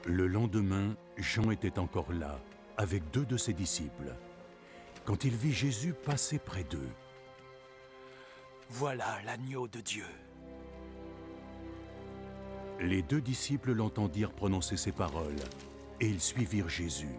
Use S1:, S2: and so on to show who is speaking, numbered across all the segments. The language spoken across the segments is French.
S1: Le lendemain, Jean était encore là, avec 2 de ses disciples, quand il vit Jésus passer près d'eux.
S2: Voilà l'agneau de Dieu.
S1: Les 2 disciples l'entendirent prononcer ces paroles, et ils suivirent Jésus.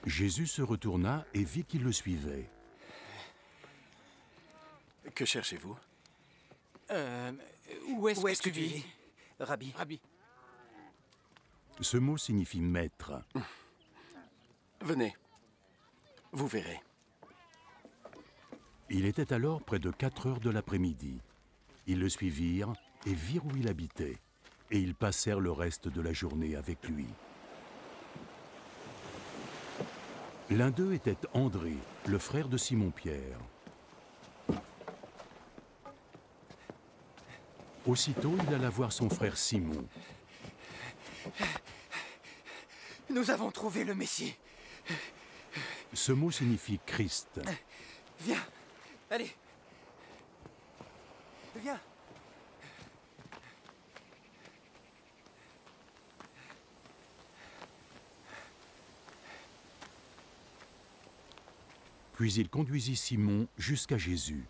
S1: Jésus se retourna et vit qu'ils le suivaient.
S2: Que cherchez-vous?
S3: Où est-ce que
S2: tu
S3: tu
S2: vis,
S3: vis,
S2: Rabbi?
S3: Rabbi?
S1: Ce mot signifie maître.
S2: Venez, vous verrez.
S1: Il était alors près de 4 heures de l'après-midi. Ils le suivirent et virent où il habitait, et ils passèrent le reste de la journée avec lui. L'un d'eux était André, le frère de Simon-Pierre. Aussitôt, il alla voir son frère Simon.
S3: Nous avons trouvé le Messie.
S1: Ce mot signifie Christ.
S3: Viens, allez. Viens.
S1: Puis il conduisit Simon jusqu'à Jésus.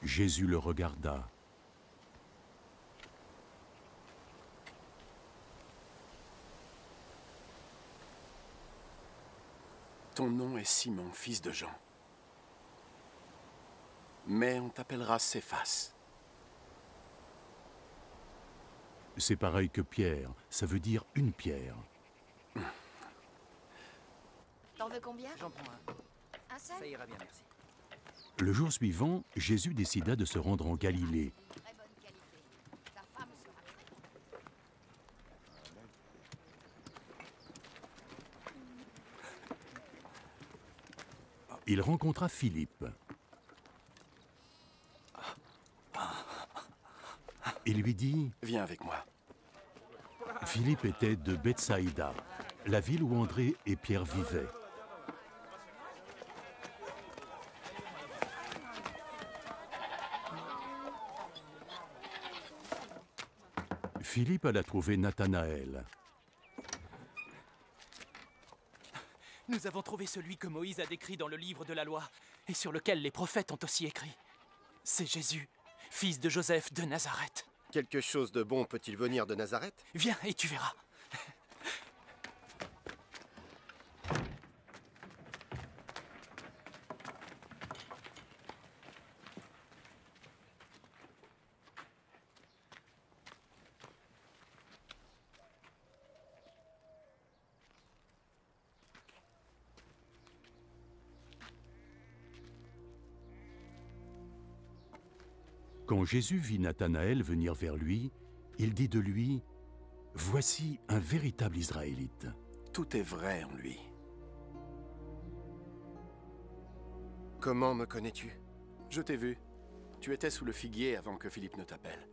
S1: Jésus le regarda.
S2: Ton nom est Simon, fils de Jean. Mais on t'appellera Céphas.
S1: C'est pareil que Pierre, ça veut dire une pierre.
S4: T'en veux combien?
S3: J'en prends un.
S4: Un seul?
S3: Ça ira bien, merci.
S1: Le jour suivant, Jésus décida de se rendre en Galilée.
S4: Très bonne qualité. Ta femme sera très contente.
S1: Il rencontra Philippe. Il lui dit,
S2: Viens avec moi.
S1: Philippe était de Bethsaïda, la ville où André et Pierre vivaient. Philippe alla trouver Nathanaël.
S3: Nous avons trouvé celui que Moïse a décrit dans le livre de la loi et sur lequel les prophètes ont aussi écrit. C'est Jésus, fils de Joseph de Nazareth.
S5: Quelque chose de bon peut-il venir de Nazareth?
S3: Viens et tu verras.
S1: Quand Jésus vit Nathanaël venir vers lui, il dit de lui, « Voici un véritable Israélite. »
S2: Tout est vrai en lui.
S5: Comment me connais-tu?
S2: Je t'ai vu. Tu étais sous le figuier avant que Philippe ne t'appelle.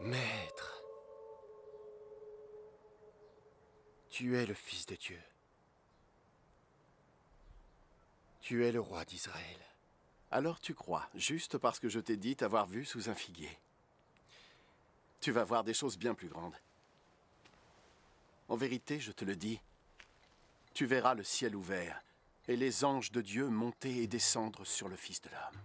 S5: Maître, tu es le Fils de Dieu. Tu es le roi d'Israël.
S2: Alors tu crois, juste parce que je t'ai dit t'avoir vu sous un figuier. Tu vas voir des choses bien plus grandes. En vérité, je te le dis, tu verras le ciel ouvert et les anges de Dieu monter et descendre sur le Fils de l'homme.